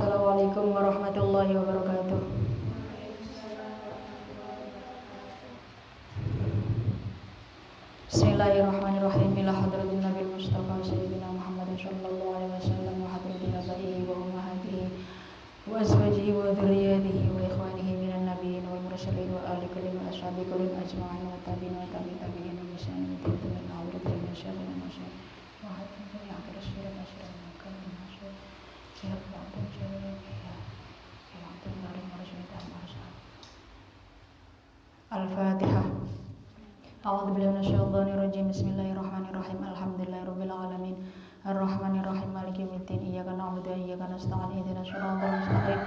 Assalamualaikum warahmatullahi wabarakatuh. Bismillahirrahmanirrahim. Ila hadratin Nabi Mustafa Sayyidina Muhammad sallallahu alaihi wasallam wa hadratin abaihi wa ummahatihi wa azwajihi wa dhurriyyatihi wa ikhwanihi minan nabiyyin wal mursalin wa ahli kulli wa ashabi kulli ajma'in wa tabi'in wa tabi'in wa ihsanin ila yaumil akhir min syarri ma syarri wa hatta ya'khir syarri ma syarri makan ma syarri siap ba'da syarri ya yang dari marsyidah marsal Al-Fatihah. A'udzu billahi minasyaitonir rajim. Bismillahirrahmanirrahim. Alhamdulillahirabbil alamin. Arrahmanirrahim. Maliki yaumiddin. Iyyaka na'budu wa iyyaka nasta'in. Ihdinas siratal mustaqim.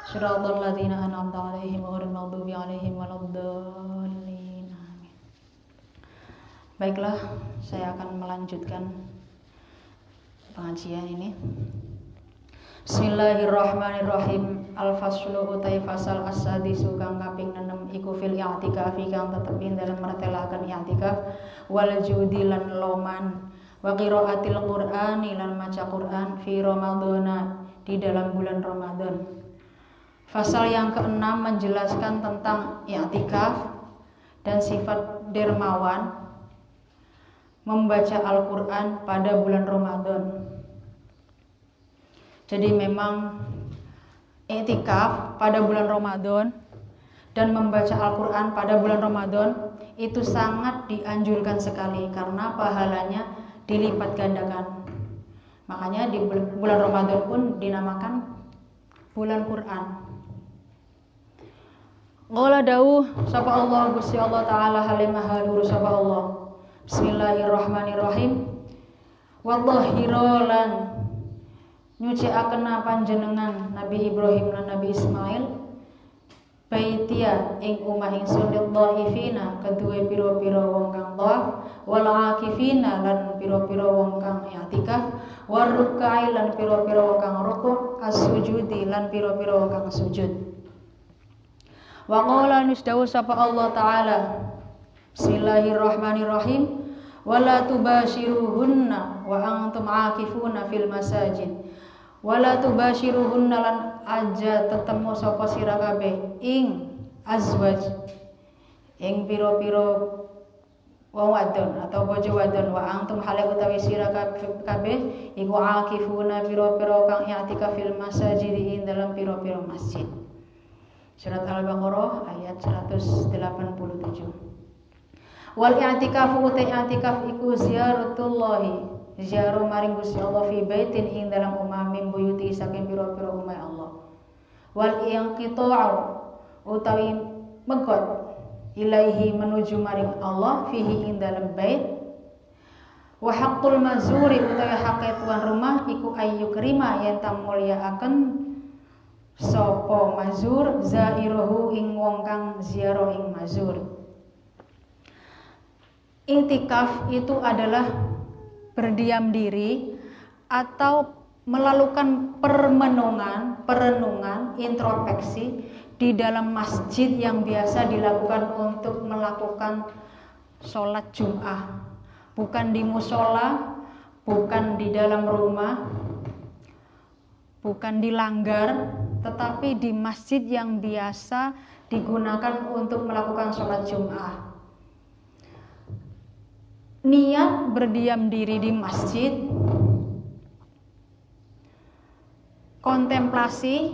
Siratal ladzina an'amta 'alaihim ghairil maghdubi 'alaihim waladdallin. Amin. Baiklah, saya akan melanjutkan pengajian ini. Bismillahirrahmanirrahim. Al-faslu utai fasal as-sadisu kang kaping 6 iku fil i'tikaf kang tetep ing dalem martelaken i'tikaf wal judi lan loman wa qiraatil qur'ani lan maca Qur'an fi ramadhana di dalam bulan Ramadan. Fasal yang ke-6 menjelaskan tentang i'tikaf dan sifat dermawan membaca Al-Qur'an pada bulan Ramadan. Jadi memang i'tikaf pada bulan Ramadan dan membaca Al-Quran pada bulan Ramadan itu sangat dianjurkan sekali karena pahalanya dilipat gandakan. Makanya di bulan Ramadan pun dinamakan bulan Quran. Qala dawuh sapa Allah Gusti Allah taala halimah haluhur sapa Allah. Bismillahirrahmanirrahim. Wallahirolan nyucikaken panjenengan Nabi Ibrahim lan Nabi Ismail baitia ing omah ingsun lidhaifina kedue pira-pira wong kang thawaf wal akifina lan pira-pira wong kang i'tikaf war ruk'ai lan pira-pira wong kang rukuk as-sujudi lan pira-pira wong kang sujud. Wa qala nisdawu sapa Allah taala Bismillahirrahmanirrahim wala tubashiruhunna wa antum akifuna fil masajid wala tubashiruhunna lan aja tetemu sapa sira kabeh ing azwaj ing pira-pira wong wadon atau bojo wadon wa antum hale utawi sira kabeh iku akifuna pira-pira kang i'tikaf fil masajid ing dalam pira-pira masjid. Surat Al-Baqarah ayat 187. Wal i'tikafu uta i'tikaf iku ziyaratullahi ziarah maring Gusti Allah fi baitin ing dalam omah min buyuti saking pira-pira omah Allah. Wal inqita'u utawi megot ilaihi menuju maring Allah fihi ing dalam bait. Wa haqqul mazuri utawi hak tuan rumah iku ayyukrima yen tamulyaaken sapa mazur zairuhu ing wong kang ziarah ing mazur. I'tikaf itu adalah berdiam diri atau melakukan perenungan, introspeksi di dalam masjid yang biasa dilakukan untuk melakukan sholat Jum'ah. Bukan di musola, bukan di dalam rumah, bukan di langgar, tetapi di masjid yang biasa digunakan untuk melakukan sholat Jum'ah. Niat berdiam diri di masjid, kontemplasi,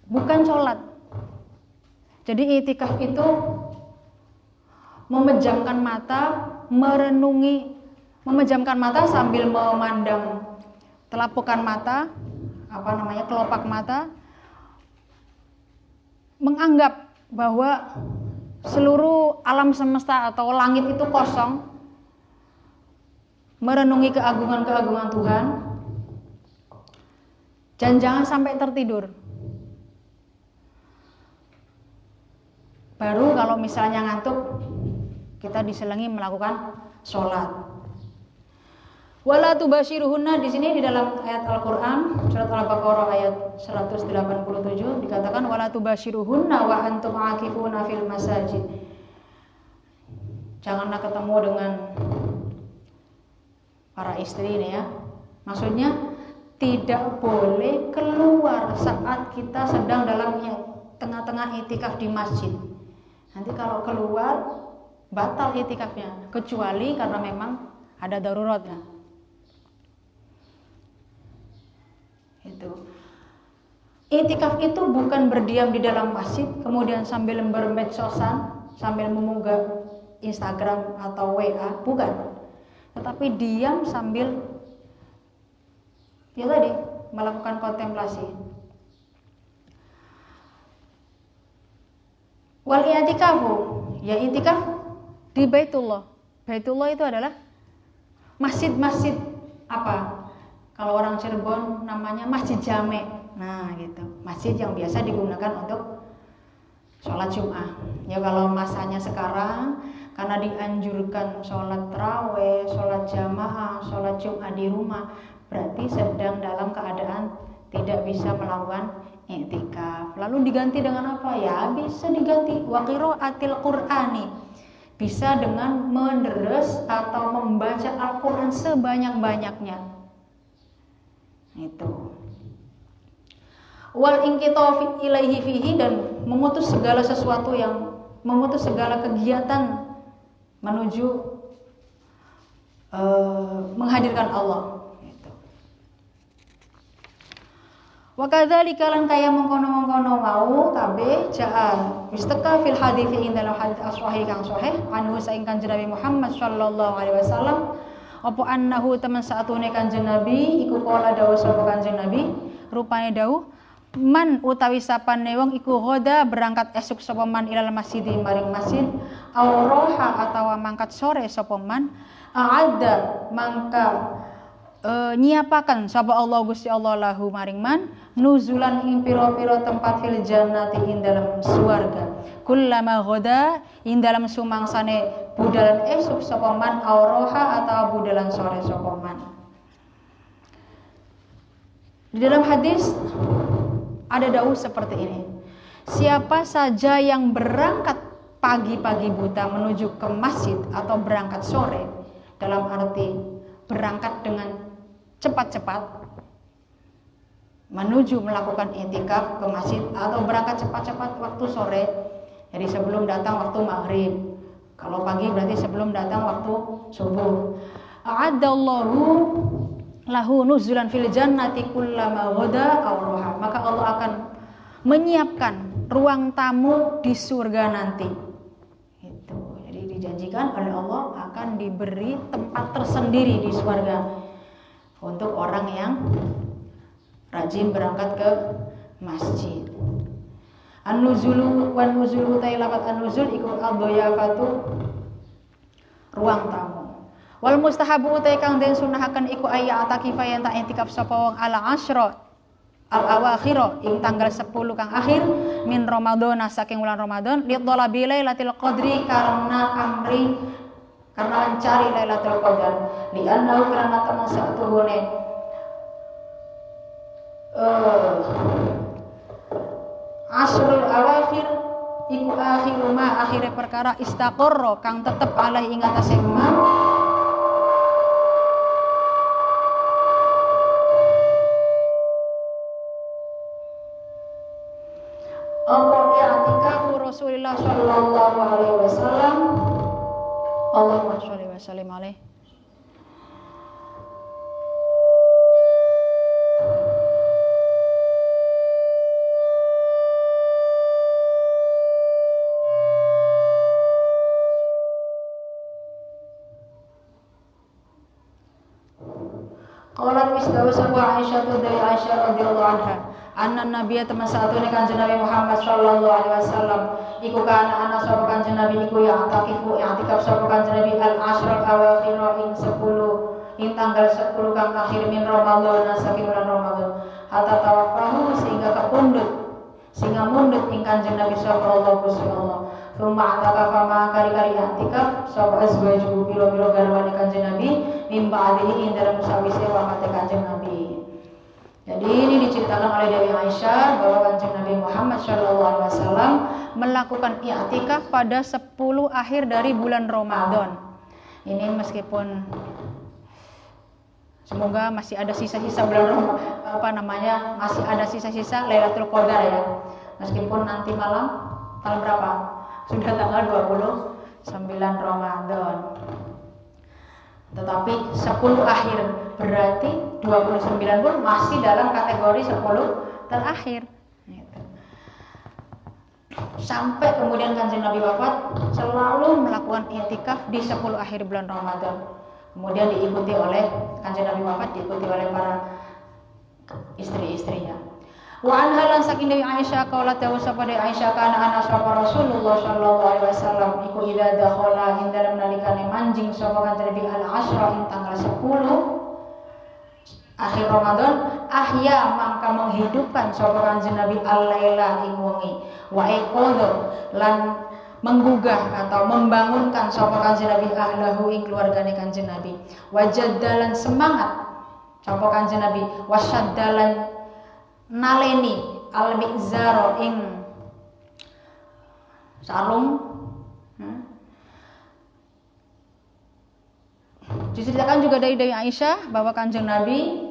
bukan sholat. Jadi i'tikaf itu memejamkan mata, merenungi, memejamkan mata sambil memandang telapukan mata, kelopak mata, menganggap bahwa seluruh alam semesta atau langit itu kosong, merenungi keagungan-keagungan Tuhan, dan jangan sampai tertidur. Baru kalau misalnya ngantuk, kita diselingi melakukan sholat. Wala tubashiruhunna di sini di dalam ayat Al-Qur'an surat Al-Baqarah ayat 187 dikatakan wala tubashiruhunna wa antum aakifuna fil masajid. Janganlah ketemu dengan para istri ini ya. Maksudnya tidak boleh keluar saat kita sedang dalam tengah-tengah itikaf di masjid. Nanti kalau keluar batal itikafnya, kecuali karena memang ada daruratnya. Itu. Itikaf itu bukan berdiam di dalam masjid kemudian sambil bermedsosan, sambil memunggah Instagram atau WA, bukan. Tetapi diam sambil ya tadi melakukan kontemplasi. Wal i'tikafu, ya itikaf di Baitullah. Baitullah itu adalah masjid-masjid apa? Kalau orang Cirebon namanya Masjid Jame. Nah, gitu. Masjid yang biasa digunakan untuk sholat Jum'ah. Ya kalau masanya sekarang karena dianjurkan sholat tarawih, sholat jamaah, sholat Jum'ah di rumah, berarti sedang dalam keadaan tidak bisa melakukan i'tikaf. Lalu diganti dengan apa? Ya bisa diganti wa qiraatil Qur'ani. Bisa dengan menderes atau membaca Al-Qur'an sebanyak-banyaknya. Itu. Wal inqita'u ilaihi fihi, dan memutus segala sesuatu yang memutus segala kegiatan menuju menghadirkan Allah. Wa kadzalika lan kaya mengkono-mengkono mau kabeh jaa istaka fil hadits ing dalam hadits as-sahih kang sahih anu saing Kanjeng Nabi Muhammad sallallahu alaihi wasallam apa annahu temen saatune Kanjeng Nabi iku kala dawuh sapa Kanjeng Nabi rupane dawuh man utawi sapane wong iku ghoda berangkat esuk sapa man ilal masjid maring masjid aw roha atawa mangkat sore sapa man a'adda mangka nyiapaken sapa Allah Gusti Allah lahu maring man nuzulan ing pira-pira tempat fil jannati ing dalam swarga kullama ghoda ing dalam sumangsane budalan esuk sapa man aw roha atawa budalan sore sapa man. Di dalam hadis ada dawuh seperti ini. Siapa saja yang berangkat pagi-pagi buta menuju ke masjid atau berangkat sore, dalam arti berangkat dengan cepat-cepat menuju melakukan i'tikaf ke masjid atau berangkat cepat-cepat waktu sore, jadi sebelum datang waktu maghrib. Kalau pagi berarti sebelum datang waktu subuh. A'adallahu lahu nuzulan fil jannati kullama ghada aw roha, maka Allah akan menyiapkan ruang tamu di surga nanti. Itu. Jadi dijanjikan oleh Allah akan diberi tempat tersendiri di surga untuk orang yang rajin berangkat ke masjid. An-nuzulu wan nuzulu tailakat an-nuzul iku ad-dhayafatu ruang tamu. Wal mustahabu utai kang den sunahaken iku ayya atakifa yen tak i'tikaf sapa wong ala asyra al awakhir ing tanggal 10 kang akhir min Ramadan saking bulan Ramadan li dhalabi lailatul qadri karena mencari Lailatul Qadar li annahu karena teman satuhune asrul awakhir iku akhiru ma akhire perkara istaqarra kang tetep alai ing atase man Rasulullah sallallahu alaihi wasallam. Allahumma sholli wa sallim alaihi. Qalat misdawu sapa Aisyah dari Aisyah radhiyallahu anha anna nabiyya teman satune Kanjeng Nabi Muhammad sallallahu alaihi wasallam iku kana ana sapa Kanjeng Nabi iku ya atakifu i'tikaf sapa Kanjeng Nabi al-ashrul awakhir ing 10 ing tanggal 10 kang akhir min Ramadan saking bulan Ramadan hatta tawaffahu sehingga mundut ing Kanjeng Nabi sallallahu alaihi wasallam rumah atakafa ma kari-kari i'tikaf sapa azwaju biro-biro garwane Kanjeng Nabi min ba'dihi ing dalam sawise wafate Kanjeng Nabi. Jadi ini diceritakan oleh Dewi Aisyah bahwa Kanjeng Nabi Muhammad SAW melakukan i'tikaf pada 10 akhir dari bulan Ramadan. Ini meskipun Semoga masih ada sisa-sisa bulan masih ada sisa-sisa Lailatul Qadar ya. Meskipun nanti malam tanggal berapa? Sudah tanggal 29 Ramadan. Tetapi 10 akhir berarti 29 pun masih dalam kategori 10 terakhir. Gitu. Sampai kemudian Kanjeng Nabi wafat selalu melakukan i'tikaf di 10 akhir bulan Ramadan. Kemudian diikuti oleh Kanjeng Nabi wafat diikuti oleh para istri-istrinya. Wa anha lan saking Dewi Aisyah qalat dawu sapa Dewi Aisyah kana ana sapa Rasulullah sallallahu alaihi wasallam iku idza dakhala ing dalem nalikane manjing sapa Kanjeng Nabi al-asyra ing tanggal 10 akhir Ramadan ahya mangka menghidupkan sapa Kanjeng Nabi al-laila ing wengi wa iqadha lan menggugah atau membangunkan sapa Kanjeng Nabi ahlahu ing keluargane Kanjeng Nabi wajadalan semangat sapa Kanjeng Nabi wasyaddalan naleni al-mizar ing sarung. Diceritakan juga dari Aisyah bahwa Kanjeng Nabi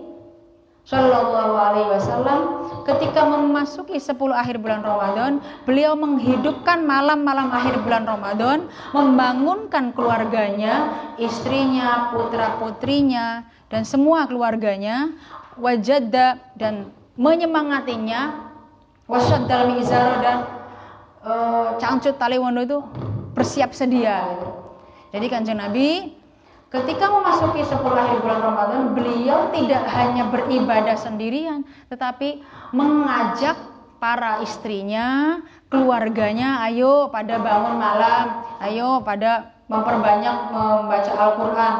Shallallahu Alaihi Wasallam ketika memasuki 10 akhir bulan Ramadan, beliau menghidupkan malam-malam akhir bulan Ramadan, membangunkan keluarganya, istrinya, putra-putrinya, dan semua keluarganya, wajada dan menyemangatinya, wasyad dalam izaro dan cangcut tali wondo itu bersiap sedia. Gitu. Jadi Kanjeng Nabi ketika memasuki 10 akhir bulan Ramadan, beliau tidak hanya beribadah sendirian, tetapi mengajak para istrinya, keluarganya, ayo pada bangun malam, ayo pada memperbanyak membaca Al-Quran,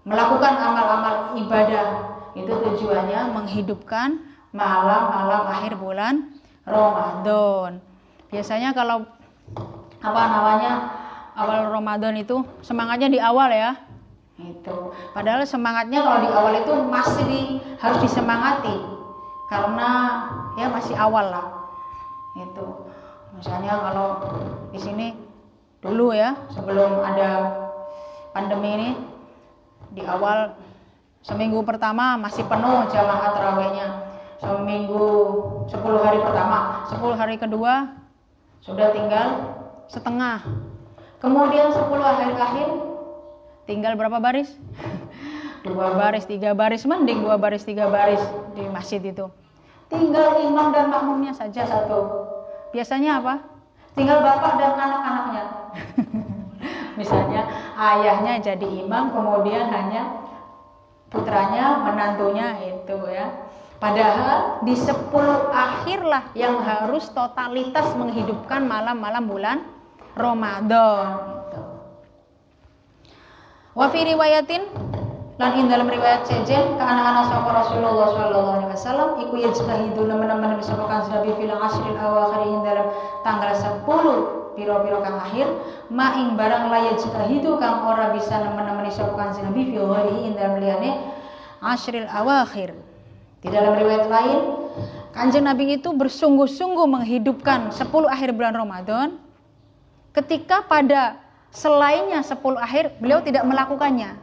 melakukan amal-amal ibadah. Itu tujuannya menghidupkan malam-malam akhir bulan Ramadan. Biasanya kalau awal Ramadan itu semangatnya di awal ya. Itu. Padahal semangatnya kalau di awal itu masih harus disemangati karena ya masih awal lah. Itu. Misalnya kalau di sini dulu ya sebelum ada pandemi ini di awal seminggu pertama masih penuh jamaah tarawihnya. Seminggu 10 hari pertama, 10 hari kedua sudah tinggal setengah. Kemudian 10 hari akhir tinggal berapa baris? 2 baris, 3 baris, mending 2 baris, 3 baris di masjid itu. Tinggal imam dan makmumnya saja satu. Biasanya apa? Tinggal bapak dan anak-anaknya. Misalnya ayahnya jadi imam, kemudian hanya putranya, menantunya itu ya. Padahal di 10 akhirlah yang harus totalitas menghidupkan malam-malam bulan Ramadan. Wa fi riwayatin lan ing dalam riwayat sejen ka anak-anak sapa Rasulullah sallallahu alaihi wasallam iku yajtahidu nemen-nemen bisa kan Nabi fil ashril awakhir ing dalam tanggal 10 piro-piro kang akhir ma ing barang la yajtahidu kang ora bisa nemen-nemen sapa kan Nabi fil ing dalam liyane ashril awakhir. Di dalam riwayat lain Kanjeng Nabi itu bersungguh-sungguh menghidupkan 10 akhir bulan Ramadan ketika pada selainnya 10 akhir beliau tidak melakukannya.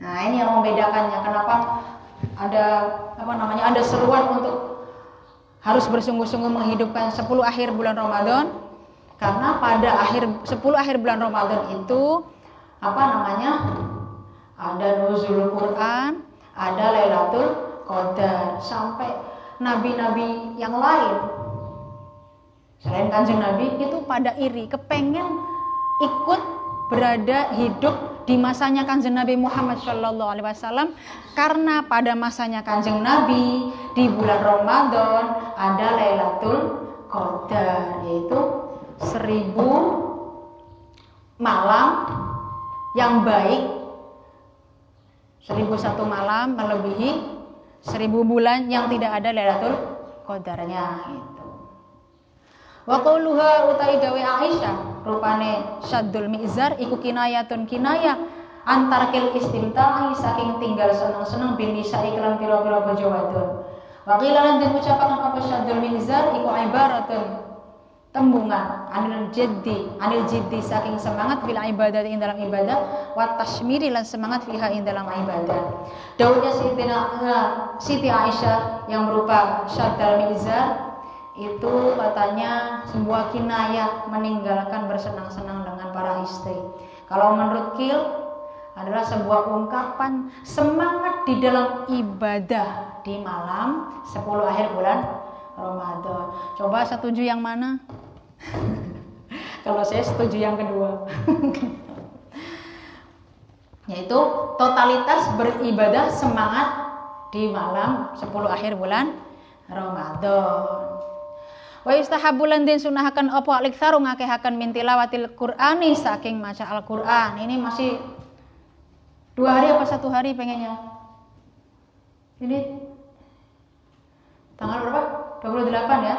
Nah, ini yang membedakannya. Kenapa ada seruan untuk harus bersungguh-sungguh menghidupkan 10 akhir bulan Ramadan? Karena pada 10 akhir bulan Ramadan itu ada nuzul Quran, ada Lailatul Qadar, sampai nabi-nabi yang lain selain Kanjeng Nabi itu pada iri, kepengen ikut berada hidup di masanya Kanjeng Nabi Muhammad Shallallahu Alaihi Wasallam, karena pada masanya Kanjeng Nabi di bulan Ramadan ada Lailatul Qadar, yaitu 1000 malam yang baik, 1001 malam melebihi 1000 bulan yang tidak ada Lailatul Qadarnya itu. Wa qauluha utai dawe Aisyah rupane syaddul mizar iku kinayatun kinayah antarkil istimta'i saking tinggal seneng-seneng bin nisa iklan pira-pira bojo wadon. Wa qila lan den ucapaken apa syaddul mizar iku ibaratun tembungan anil jiddi saking semangat fil ibadah ing dalam ibadah wa tasmiri lan semangat fiha ing dalam ibadah. Daudnya Siti Aisyah yang berupa syaddal mizar itu katanya sebuah kinayah meninggalkan bersenang-senang dengan para istri. Kalau menurut Kil adalah sebuah ungkapan semangat di dalam ibadah di malam 10 akhir bulan Ramadan. Coba setuju yang mana? Kalau saya setuju yang kedua. Yaitu totalitas beribadah semangat di malam 10 akhir bulan Ramadan. Wa yustahabbu lan den sunahaken apa aliksaru ngakehaken min tilawatil Qur'ani saking maca Al-Qur'an. Ini masih 2 hari apa 1 hari pengennya? Ini tanggal berapa? 28 ya?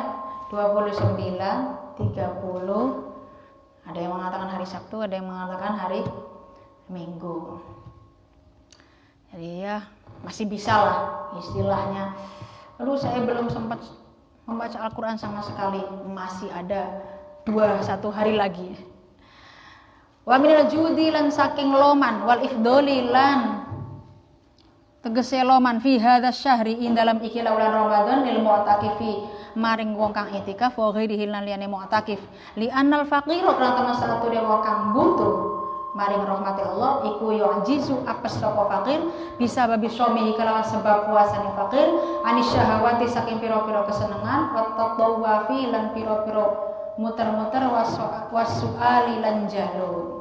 29, 30. Ada yang mengatakan hari Sabtu, ada yang mengatakan hari Minggu. Jadi ya masih bisa lah istilahnya. Lalu saya belum sempat membaca Al-Quran sama sekali, masih ada 1 hari lagi. Wa minal judi lan saking loman wal ifdoli lan tegese loman fi hadzal syahri ing dalam iki bulan Ramadan lil mu'takifi maring wong kang itikaf wa ghairihi lan liyane mu'takif li annal faqir lan temen satune wong kang butuh maring rahmati Allah iku yu'jizu apes sapa fakir bisa babi somihi kelawan sebab puasane fakir anis syahawati saking pira-pira kesenengan wa tatawwafi lan pira-pira muter-muter wasu'ali lan jalur.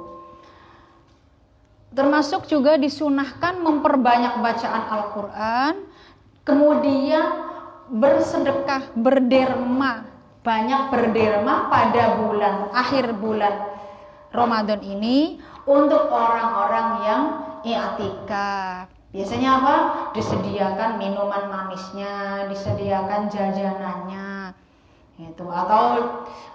Termasuk juga disunahkan memperbanyak bacaan Al-Quran, kemudian bersedekah, berderma, banyak berderma pada akhir bulan Ramadan ini untuk orang-orang yang i'tikaf. Biasanya apa? Disediakan minuman manisnya, disediakan jajanannya. Itu atau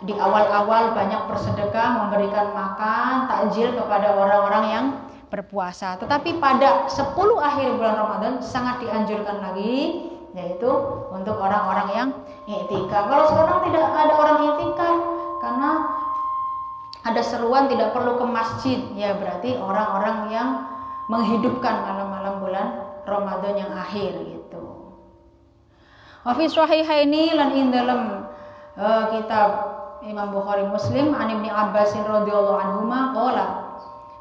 di awal-awal banyak bersedekah, memberikan makan, takjil kepada orang-orang yang berpuasa. Tetapi pada 10 akhir bulan Ramadan sangat dianjurkan lagi, yaitu untuk orang-orang yang i'tikaf. Kalau sekarang tidak ada orang i'tikaf karena ada seruan tidak perlu ke masjid, ya berarti orang-orang yang menghidupkan malam-malam bulan Ramadan yang akhir gitu. Wa fi sahihaini lan ing dalam kitab Imam Bukhari Muslim an Ibnu Abbas radhiyallahu anhuma qala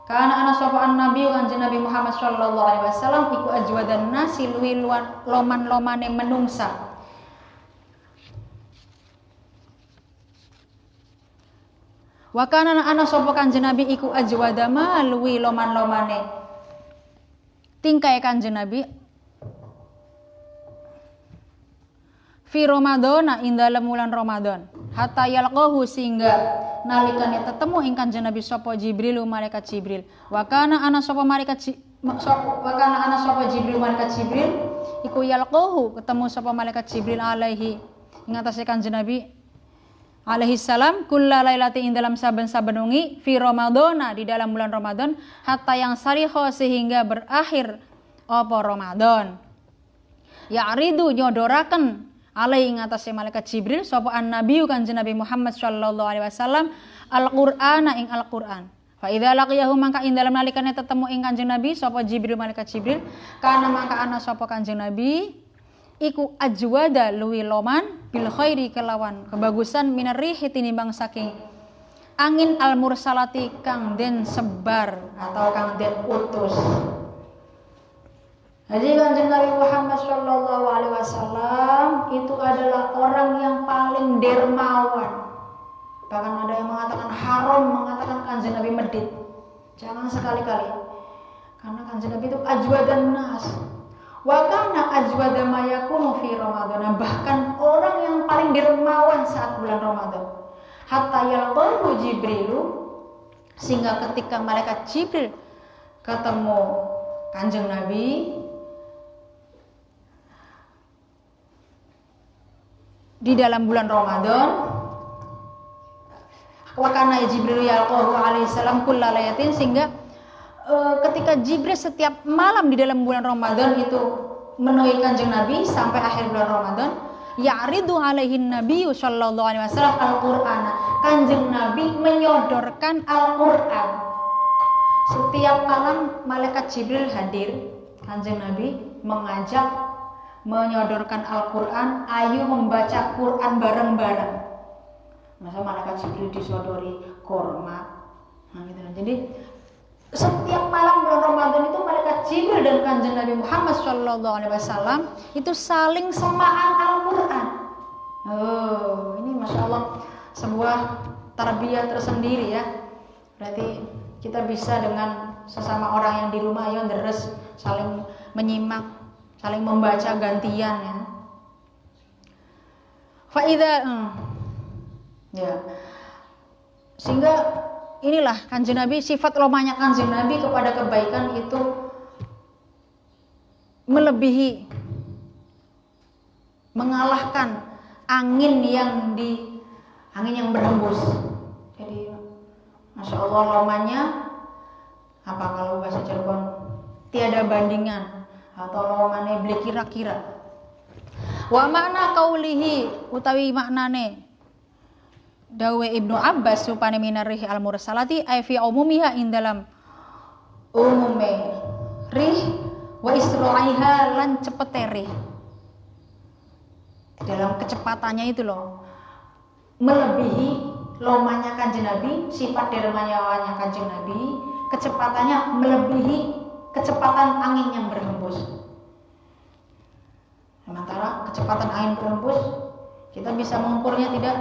kana ana sapa Nabi kanjeng Nabi Muhammad sallallahu alaihi wasallam iku ajwadan nasi luwi loman-lomane menungsa. Wa kana ana sapa kanjeng Nabi iku ajwada ma luwi loman-lomane tingkai kanjeng Nabi fi Ramadan ing dalem wulan Ramadan hatta yalqahu sehingga nalikane tetemu ing kanjeng Nabi sapa Jibril malaikat Jibril wa kana ana sapa Jibril malaikat Jibril iku yalqahu ketemu sapa malaikat Jibril alaihi ing atase kanjeng Nabi alaihi salam kulla lailati ing dalam saben-saben wengi fi Ramadan di dalam bulan Ramadan hatta yang sariho sehingga berakhir apa Ramadan ya'ridu nyodoraken alai ing atase malaikat Jibril sapa an-nabi kanjeng Nabi Muhammad sallallahu alaihi wasallam Al-Qur'ana ing Al-Qur'an. Fa idza laqiyahu mangka ing dalem nalikane tetemu ing kanjeng Nabi sapa Jibril malaikat Jibril kana mangka ana sapa kanjeng Nabi iku ajwada luwi loman bil khairi kelawan kebagusan minarihi tinimbang saking angin al-mursalati kang den sebar atau kang den utus. Jadi kanjeng Nabi Muhammad sallallahu alaihi wasallam itu adalah orang yang paling dermawan. Bahkan ada yang mengatakan haram mengatakan kanjeng Nabi medit. Jangan sekali-kali. Karena kanjeng Nabi itu ajwadan nas. Wa kana ajwada ma yakunu fi Ramadan. Bahkan orang yang paling dermawan saat bulan Ramadan. Hatta yalqahu Jibrilu sehingga ketika malaikat Jibril ketemu kanjeng Nabi di dalam bulan Ramadan wa kana Jibril yalqahu alaihi salam kullalayatin sehingga ketika Jibril setiap malam di dalam bulan Ramadan itu menemui kanjeng Nabi sampai akhir bulan Ramadan ya'ridu alaihin nabiyyu sallallahu alaihi wasallam al-Qur'ana Kanjeng Nabi menyodorkan Al-Quran. Setiap malam malaikat Jibril hadir, Kanjeng Nabi mengajak menyodorkan Al-Quran, ayo membaca Quran bareng-bareng. Masa malaikat Jibril disodori korma, nah, gitu. Jadi setiap malam bulan Ramadan itu malaikat Jibril dan Kanjeng Nabi Muhammad SAW itu saling semaan Al-Quran. Oh, ini Masya Allah sebuah tarbiyah tersendiri ya. Berarti kita bisa dengan sesama orang yang di rumah, ayo deres, saling menyimak, saling membaca gantian ya. Faidah, ya. Sehingga inilah Kanjeng Nabi, sifat lemahnya Kanjeng Nabi kepada kebaikan itu melebihi, mengalahkan angin yang berhembus. Jadi Masya Allah lamanya, apa kalau bahasa Cirebon, tiada bandingan, atau lamanya beli kira-kira. Wa makna kaulihi utawi maknane dawe Ibnu Abbas supane minarih al-mursalati ay fi umumiha ing dalam umume rih wa isro'iha lan cepete rih. Dalam kecepatannya itu loh, melebihi lomanya Kanjeng Nabi, sifat dermanya Kanjeng Nabi, kecepatannya melebihi kecepatan angin yang berhembus. Sementara kecepatan angin berhembus kita bisa mengukurnya tidak,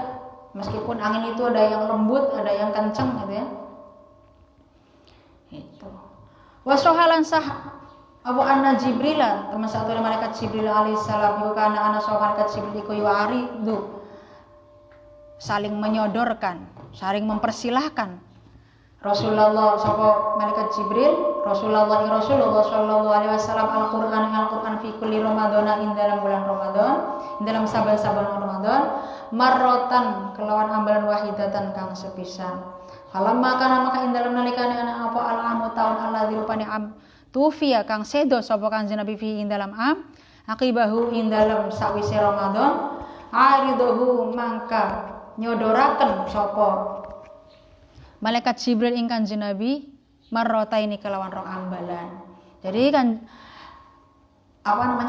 meskipun angin itu ada yang lembut, ada yang kencang gitu ya. Itu. Wasohalan sah Abu Anna Jibril, teman satu dari malaikat Jibril alaihissalam, karena anak seorang malaikat Jibril iku yuari itu saling menyodorkan, saling mempersilahkan Rasulullah sapa malaikat Jibril, Rasulullah sallallahu alaihi wasallam Al-Qur'an fi kulli Ramadana ing dalam bulan Ramadan, ing dalam saban-saban Ramadan, marrotan kelawan ambalan wahidatan kang sepisan. Falamma kana maka ing dalam nalikane ana apa al-amu taun Allah dirupane am tufiya kang sedo sapa Kanjeng Nabi fi ing dalam am akibahu ing dalam sawise Ramadan, aridahu mangka nyodoraken sapa malaikat Jibril ing Kanjeng Nabi marrota ini kelawan rong ambalan. Jadi kan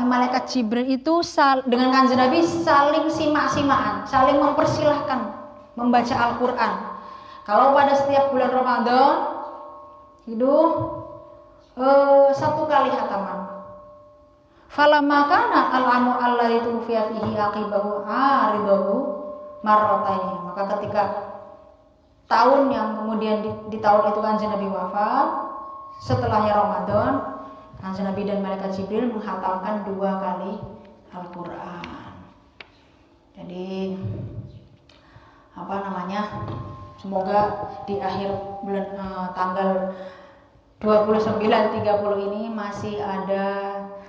malaikat Jibril itu dengan Kanjeng Nabi saling simak-simaan, saling mempersilahkan membaca Al-Qur'an. Kalau pada setiap bulan Ramadan itu satu kali khataman. Falamma kana al-amu alladzi tufiya fihi aqibahu aridahu marrataini. Maka ketika tahun yang kemudian di tahun itu Kanjeng Nabi wafat, setelahnya Ramadan, Kanjeng Nabi dan malaikat Jibril menghatamkan 2 kali Al-Qur'an. Jadi semoga di akhir bulan tanggal 29-30 ini masih ada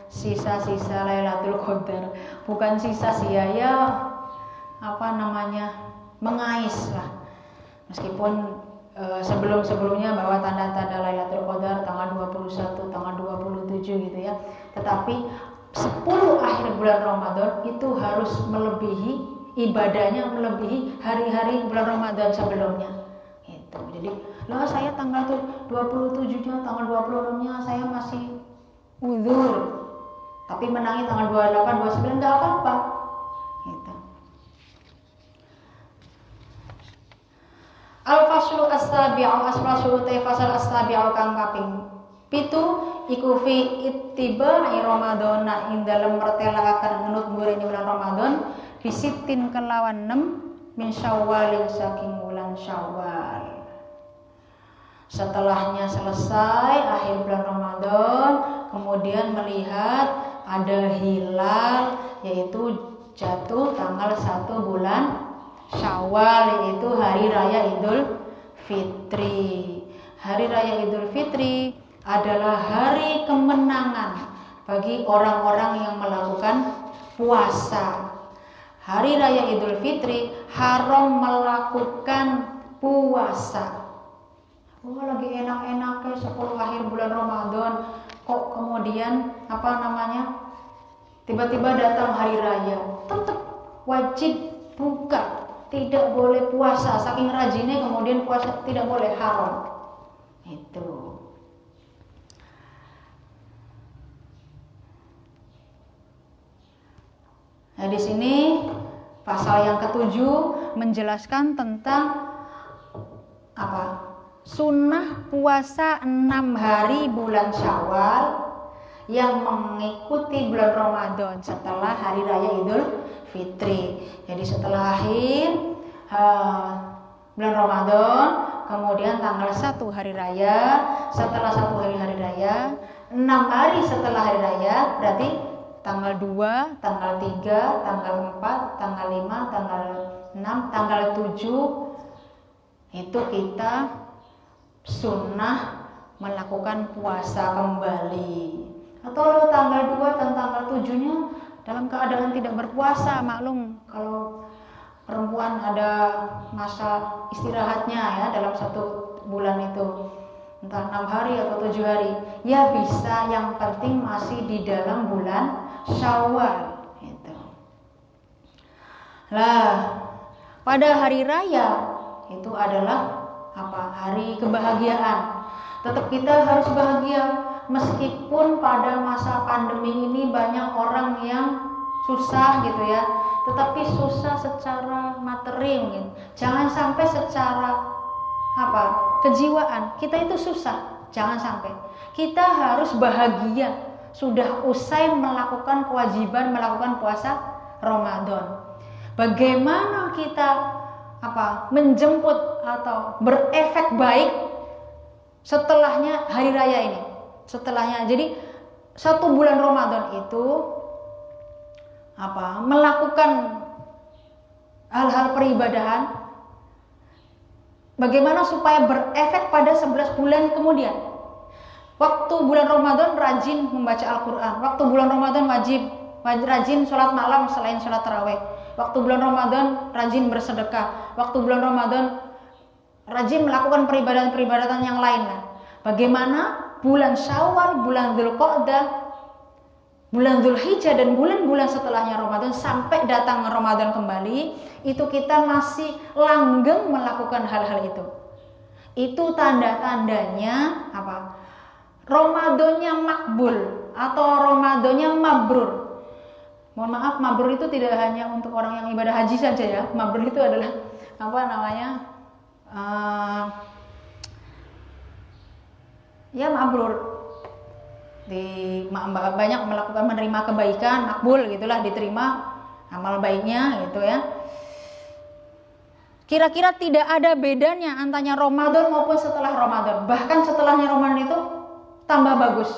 sisa-sisa Lailatul Qadar. Bukan sisa sia-sia, mengais lah. Meskipun sebelum-sebelumnya bahwa tanda-tanda Lailatul Qadar tanggal 21, tanggal 27 gitu ya. Tetapi 10 akhir bulan Ramadan itu harus melebihi ibadahnya, melebihi hari-hari bulan Ramadan sebelumnya. Gitu. Jadi, saya tanggal 27-nya, tanggal 26-nya saya masih uzur. Tapi menangi tanggal 28, 29 enggak apa-apa. Gitu. Al-faslu as-sabi'u asfaslu fasal as-sabi'u kang kaping 7 iku fi ittiba'i Ramadana ing dalem mertelakaken ngenut murene bulan Ramadan bisitin kelawan 6 min Syawal saking bulan Syawal. Setelahnya selesai akhir bulan Ramadan, kemudian melihat ada hilal, yaitu jatuh tanggal 1 bulan Syawal, yaitu hari raya Idul Fitri. Hari raya Idul Fitri adalah hari kemenangan bagi orang-orang yang melakukan puasa. Hari raya Idul Fitri haram melakukan puasa. Lagi enak-enaknya 10 akhir bulan Ramadan, kok kemudian tiba-tiba datang hari raya, tetap wajib buka tidak boleh puasa, saking rajinnya kemudian puasa tidak boleh, haram. Itu. Nah, di sini pasal yang ke-7 menjelaskan tentang apa? Sunnah puasa 6 hari bulan Syawal yang mengikuti bulan Ramadan setelah hari raya Idul Fitri. Jadi setelah akhir bulan Ramadan, kemudian tanggal 1 hari raya, setelah 1 hari raya, 6 hari setelah hari raya, berarti tanggal 2, tanggal 3, tanggal 4, tanggal 5, tanggal 6, tanggal 7 itu kita sunnah melakukan puasa kembali. Atau lo tanggal 2 dan tanggal 7-nya dalam keadaan tidak berpuasa, maklum kalau perempuan ada masa istirahatnya ya dalam 1 bulan itu, entah 6 hari atau 7 hari, ya bisa, yang penting masih di dalam bulan Syawal itu. Lah, pada hari raya itu adalah apa? Hari kebahagiaan. Tetap kita harus bahagia meskipun pada masa pandemi ini banyak orang yang susah gitu ya. Tetapi susah secara materi mungkin. Jangan sampai secara apa? Kejiwaan. Kita itu susah. Jangan sampai. Kita harus bahagia sudah usai melakukan kewajiban melakukan puasa Ramadan. Bagaimana kita menjemput atau berefek baik setelahnya hari raya ini? Setelahnya. Jadi 1 bulan Ramadan itu melakukan hal-hal peribadahan bagaimana supaya berefek pada 11 bulan kemudian. Waktu bulan Ramadan rajin membaca Al-Quran. Waktu bulan Ramadan rajin sholat malam selain sholat tarawih. Waktu bulan Ramadan rajin bersedekah. Waktu bulan Ramadan rajin melakukan peribadatan-peribadatan yang lain. Bagaimana bulan Syawal, bulan Dzulqa'dah, bulan Dzulhijjah dan bulan-bulan setelahnya Ramadan sampai datang Ramadan kembali, itu kita masih langgeng melakukan hal-hal itu. Itu tanda-tandanya Ramadannya makbul atau Ramadannya mabrur. Mohon maaf, mabrur itu tidak hanya untuk orang yang ibadah haji saja ya. Mabrur itu adalah mabrur. Banyak melakukan menerima kebaikan, makbul gitulah, diterima amal baiknya gitu ya. Kira-kira tidak ada bedanya antara Ramadan maupun setelah Ramadan. Bahkan setelahnya Ramadan itu tambah bagus.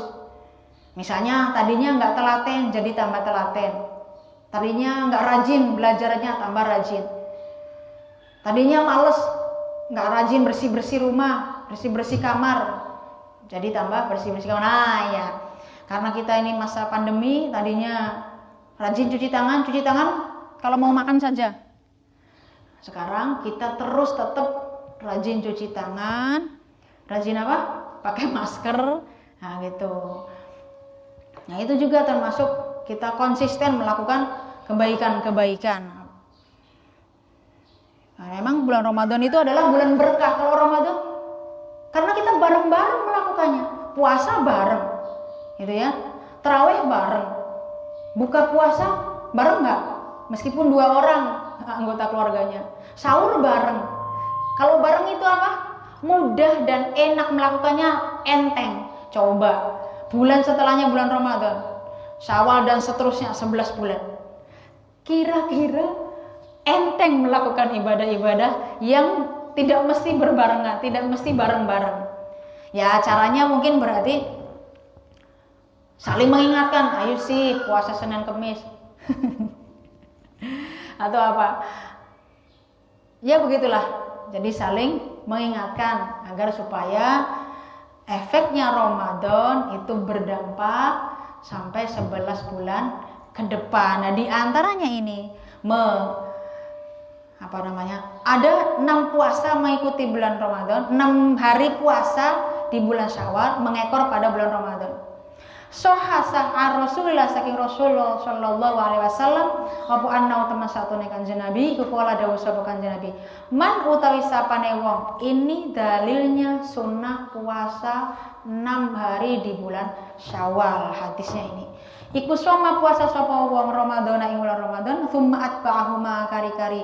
Misalnya tadinya nggak telaten jadi tambah telaten. Tadinya nggak rajin belajarnya tambah rajin. Tadinya males nggak rajin bersih-bersih rumah, bersih-bersih kamar, jadi tambah bersih-bersih kamar. Nah ya, karena kita ini masa pandemi, tadinya rajin cuci tangan kalau mau makan saja. Sekarang kita terus tetap rajin cuci tangan, rajin pakai masker. Nah gitu. Nah itu juga termasuk kita konsisten melakukan kebaikan-kebaikan. Nah, memang bulan Ramadan itu adalah bulan berkah. Kalau Ramadan, karena kita bareng-bareng melakukannya, puasa bareng, gitu ya, tarawih bareng, buka puasa bareng nggak? Meskipun 2 orang anggota keluarganya, sahur bareng. Kalau bareng itu mudah dan enak melakukannya, enteng. Coba bulan setelahnya bulan Ramadan, Syawal dan seterusnya 11 bulan. Kira-kira enteng melakukan ibadah-ibadah yang tidak mesti berbarengan, tidak mesti bareng-bareng. Ya caranya mungkin berarti saling mengingatkan, ayo sih puasa Senin Kemis. Atau ya begitulah. Jadi saling mengingatkan agar supaya efeknya Ramadan itu berdampak sampai 11 bulan ke depan. Nah, di antaranya ini ada 6 puasa mengikuti bulan Ramadan, 6 hari puasa di bulan Syawal mengekor pada bulan Ramadan. Sohasah ar-Rasulillah saking Rasulullah sallallahu alaihi wasallam apa anna teman satune Kanjeng Nabi kepala dawuh sapa Kanjeng Nabi man utawi sapane wong ini dalilnya sunnah puasa 6 hari di bulan Syawal hadisnya ini iku soma puasa sapa wong Ramadan ing bulan Ramadan tsumma atba'ahuma kari-kari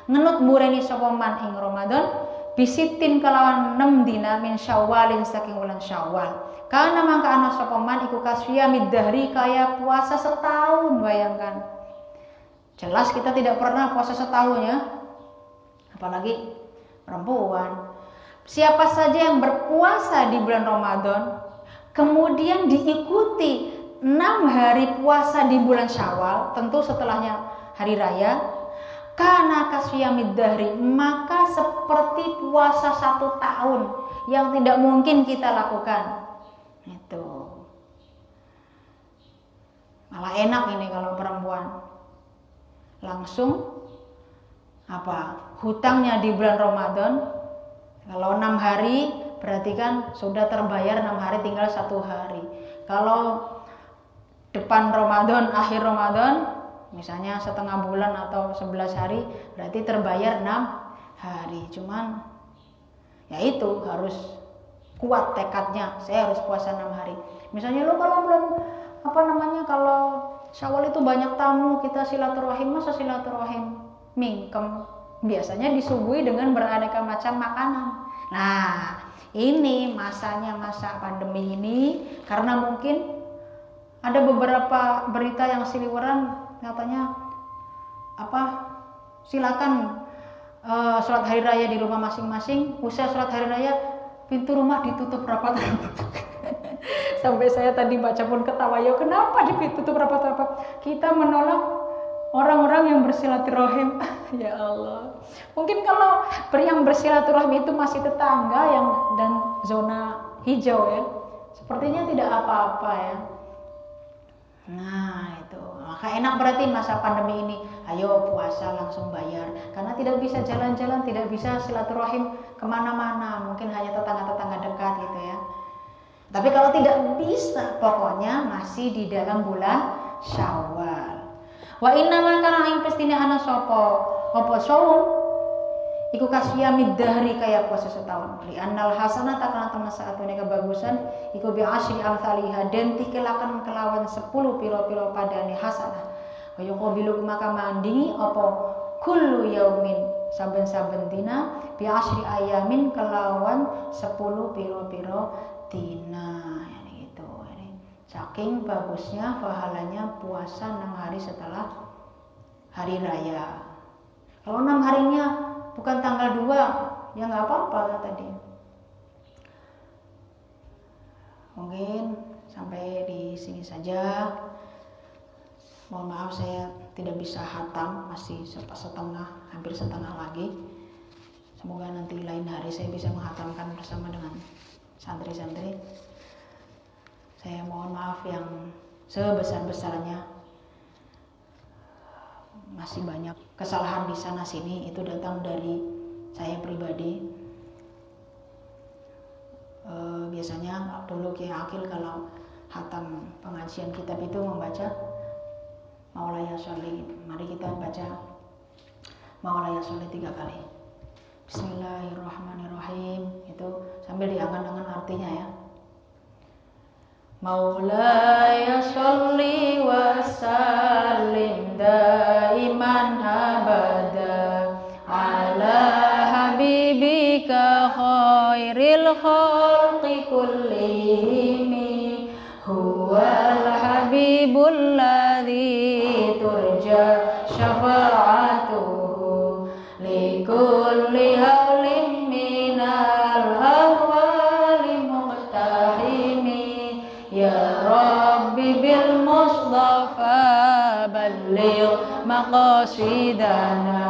ngenut mureni sapa man ing Ramadan bisitin kelawan 6 dina min Syawalin saking bulan Syawal. Karena mangka ana sapa man iku kasyamid dahri kaya puasa setahun, bayangkan. Jelas kita tidak pernah puasa setahun ya. Apalagi perempuan. Siapa saja yang berpuasa di bulan Ramadan kemudian diikuti 6 hari puasa di bulan Syawal, tentu setelahnya hari raya, karena kasyamid dahri, maka seperti puasa 1 tahun yang tidak mungkin kita lakukan. Itu malah enak ini kalau perempuan langsung hutangnya di bulan Ramadan kalau 6 hari berarti kan sudah terbayar 6 hari tinggal 1 hari. Kalau depan Ramadan akhir Ramadan misalnya setengah bulan atau 11 hari berarti terbayar 6 hari. Cuman ya itu harus kuat tekadnya, saya harus puasa 6 hari. Misalnya lo kalau belum kalau Syawal itu banyak tamu, kita silaturahim, masa silaturahim mingkem? Biasanya disuguhi dengan beraneka macam makanan. Nah, ini masanya masa pandemi ini karena mungkin ada beberapa berita yang seliweran katanya silakan sholat hari raya di rumah masing-masing, usai sholat hari raya pintu rumah ditutup rapat-rapat. Sampai saya tadi baca pun ketawa, ya kenapa ditutup rapat-rapat? Kita menolak orang-orang yang bersilaturahim. Ya Allah. Mungkin kalau yang bersilaturahim itu masih tetangga dan zona hijau ya, sepertinya tidak apa-apa ya. Nah itu, maka enak berarti masa pandemi ini. Ayo puasa langsung bayar, karena tidak bisa jalan-jalan, tidak bisa silaturahim kemana-mana, mungkin hanya tetangga-tetangga dekat gitu ya. Tapi kalau tidak bisa, pokoknya masih di dalam bulan Syawal. Wa inna ma kana ing pestine ana sapa saum iku kasyamid dahri kaya puasa setahun. Li annal hasanata kana temen saatune kebagusan iku bi asyri amsalihha den tikelaken kelawan 10 pira-pira padane hasanah. Kaya qabilu maka mandingi apa kullu yaumin saben-saben dina bi asyri ayamin kelawan 10 pira-pira dina. Yani gitu. Ini saking bagusnya pahalanya puasa 6 hari setelah hari raya. Kalau 6 harinya bukan tanggal 2, ya nggak apa-apa tadi. Mungkin sampai di sini saja. Mohon maaf saya tidak bisa hatam, masih hampir setengah lagi. Semoga nanti lain hari saya bisa menghatamkan bersama dengan santri-santri. Saya mohon maaf yang sebesar-besarnya. Masih banyak kesalahan di sana sini, itu datang dari saya pribadi. Biasanya dulu Kiai Akil kalau hatam pengajian kitab itu membaca Maulaya Sholli. Mari kita baca Maulaya Sholli 3 kali. Bismillahirrahmanirrahim. Itu sambil diangan-angan artinya ya. Maulaya Sholli wa sallim daiman abada ala habibika khairil khalqi kullihim huwal habibul ladzi turja syafa'atuhu likulli hawlin minal ahwali muqtahimi ya rabbi bil mustafa balligh maqasidana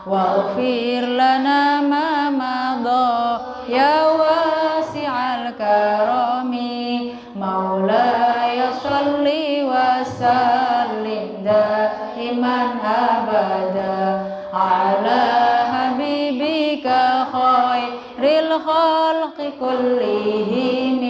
waghfir lana ma madha ya wasi'al karami maulaya sholli wa sallim daiman abada ala habibika khairil khalqi kullihim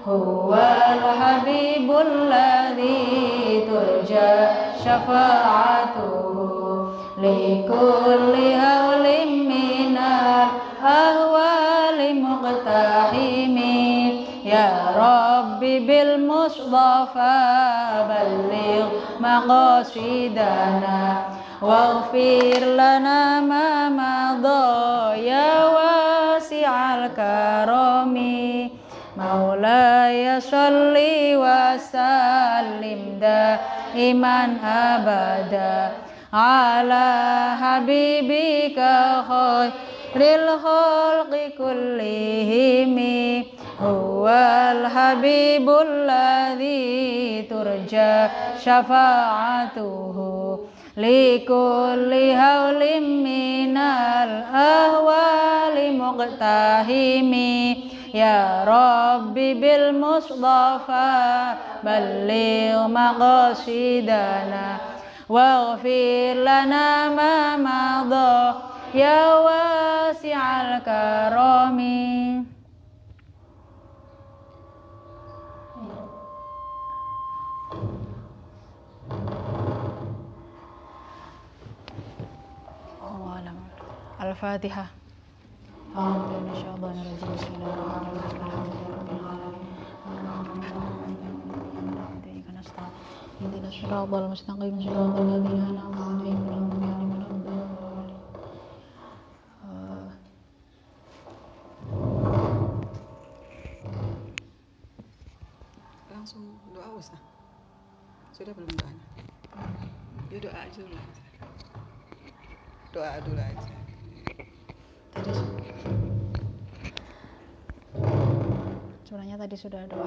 huwal habibul ladzi turja syafa'atuhu likulli hawlim minal ahwali muqtahimi ya Rabbi bil Mustafa balligh maqasidana waghfir lana ma madha ya wasi'al karami Maulaya sholli wa sallim daiman abada ala habibika khairil khalqi kullihimi huwal habibul ladzi turja syafa'atuhu likulli hawlim minal ahwali muqtahimi ya Rabbi bil Mustafa balligh maqasidana waghfir lana ma madha ya wasi'al karami. Al-Fatihah. Langsung doa Ustaz. Sudah belum doanya? Ya doa aja dulu. Doa dulu aja. Surahnya tadi sudah doa.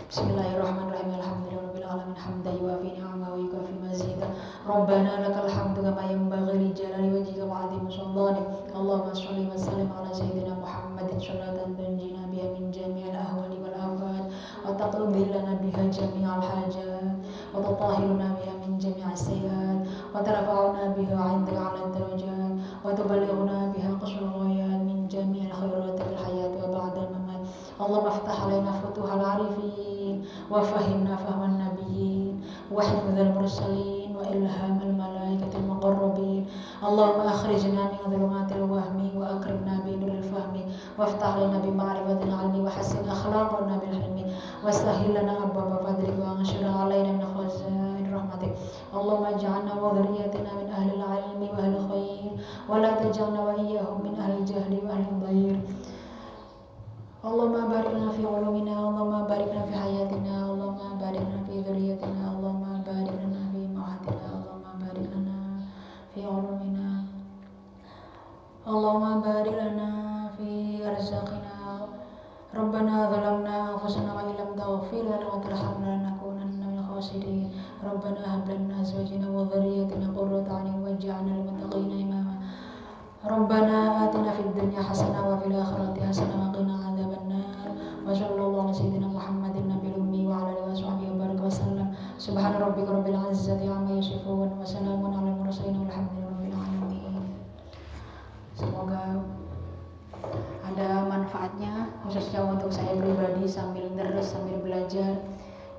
Bismillahirrahmanirrahim. Alhamdulillahirabbil alamin hamdan yuwafi ni'amahu wa yukafi mazidah. Rabbana lakal hamdu kama yanbaghi li jalali wajhika wa 'azimi sultanik. Allahumma shalli wa sallim ala sayyidina Muhammadin salatan tunjina biha min jami'il ahwali wal afat wa taqdi lana biha jami'al hajat wa tutahhiruna biha min jami'is sayyi'at wa tarfa'una biha 'indaka 'ala darajat wa tuballighuna biha qasral ghayat min jami'il khairat fil hayat wa ba'da al-mamat. Allahumma iftah 'alaina futuhal 'arifin wa fahimna fahman nabiyyin wa hifdzal mursalin wa ilhamal malaikatil muqarrabin. Allahumma akhrijna min dhulumatil wahmi wa akrimna bi nuril fahmi waftah lana bi ma'rifatil 'ilmi wa hassin akhlaqana bil hilmi wasahhil lana abwaaba fadlik wa anshur 'alaina min khazain rahmatik. Allahumma ij'alna wa dhurriyyatina min ahlil 'ilmi wa ahlil khair wa la taj'alna wa iyyahum min ahlil jahli wa ahlil dhair. Allahumma barik lana fi ulumina, Allahumma barik lana fi hayatina, Allahumma barik lana fi dhurriyyatina, Allahumma barik lana fi ma'atina, Allahumma barik lana fi ulumina, Allahumma barik lana fi arzaqina. Rabbana zalamna anfusana wa illam taghfir lana wa tarhamna lanakunanna minal khasirin. Rabbana hab lana azwajana wa dhurriyyatina qurrata a'yun waj'alna lil muttaqina imama. Rabbana atina fid dunya hasanah wa fil akhirati hasanah wa qina adzabannar. Wa sallallahu ala sayyidina Muhammadin nabiyil ummi wa ala alihi washabbihi wa baraka wasallam. Subhana rabbika rabbil izzati amma yasifun wa salamun alal mursalin walhamdulillahi rabbil alamin. Semoga ada manfaatnya khususnya untuk saya pribadi sambil terus sambil belajar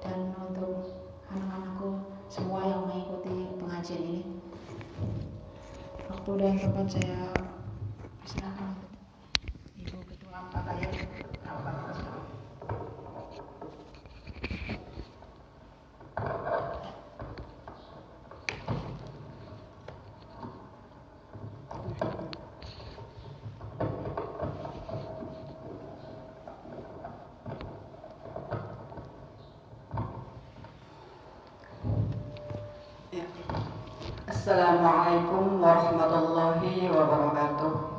dan untuk anak-anakku semua yang mengikuti pengajian ini. Waktu dan tempat saya persilakan Ibu Ketua Pakaian. Assalamualaikum warahmatullahi wabarakatuh.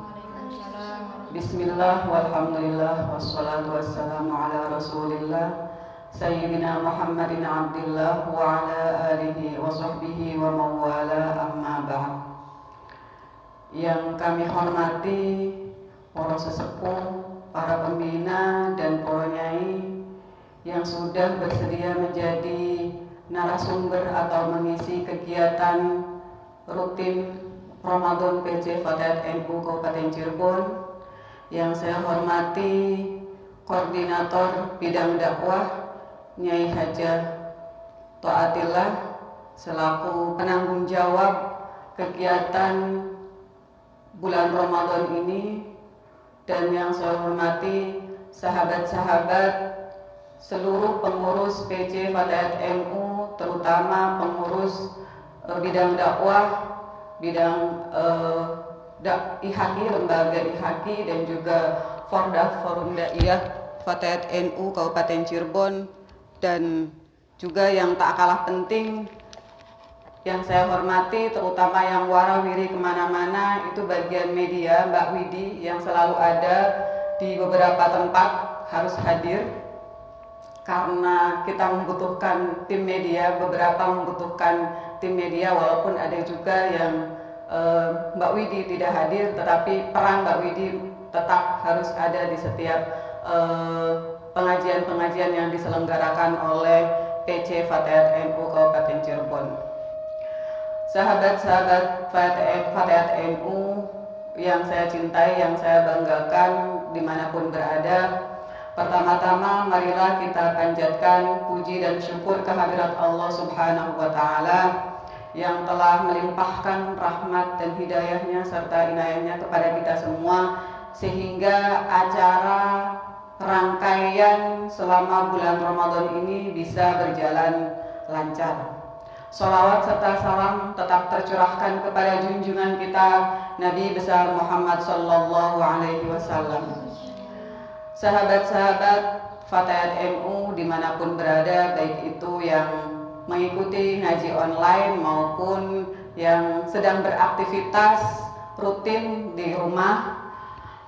Bismillah walhamdulillah wassalatu wassalamu ala rasulillah Sayyidina Muhammadin abdillah wa ala alihi wa sahbihi wa mawala amma ba'd. Yang kami hormati para sesepuh, para pembina dan para nyai yang sudah bersedia menjadi narasumber atau mengisi kegiatan rutin Ramadan PC Fatayat NU Kabupaten Cirebon. Yang saya hormati Koordinator Bidang Dakwah Nyai Hajah Taatillah selaku penanggung jawab kegiatan bulan Ramadan ini, dan yang saya hormati sahabat-sahabat seluruh pengurus PC Fatayat NU, terutama pengurus bidang dakwah, bidang IHAKI, lembaga IHAKI, dan juga Fordaf Forum Daiyah Fatayat NU Kabupaten Cirebon, dan juga yang tak kalah penting yang saya hormati, terutama yang warawiri kemana-mana, itu bagian media, Mbak Widi yang selalu ada di beberapa tempat harus hadir karena kita membutuhkan tim media, beberapa membutuhkan tim media, walaupun ada juga yang Mbak Widi tidak hadir, tetapi peran Mbak Widi tetap harus ada di setiap pengajian-pengajian yang diselenggarakan oleh PC Fatayat NU Kabupaten Cirebon. Sahabat-sahabat Fatayat NU yang saya cintai, yang saya banggakan dimanapun berada, pertama-tama marilah kita panjatkan puji dan syukur kehadirat Allah Subhanahu wa Ta'ala yang telah melimpahkan rahmat dan hidayahnya serta inayahnya kepada kita semua, sehingga acara rangkaian selama bulan Ramadan ini bisa berjalan lancar. Sholawat serta salam tetap tercurahkan kepada junjungan kita Nabi besar Muhammad Sallallahu Alaihi Wasallam. Sahabat-sahabat Fatayat NU dimanapun berada, baik itu yang mengikuti ngaji online maupun yang sedang beraktivitas rutin di rumah,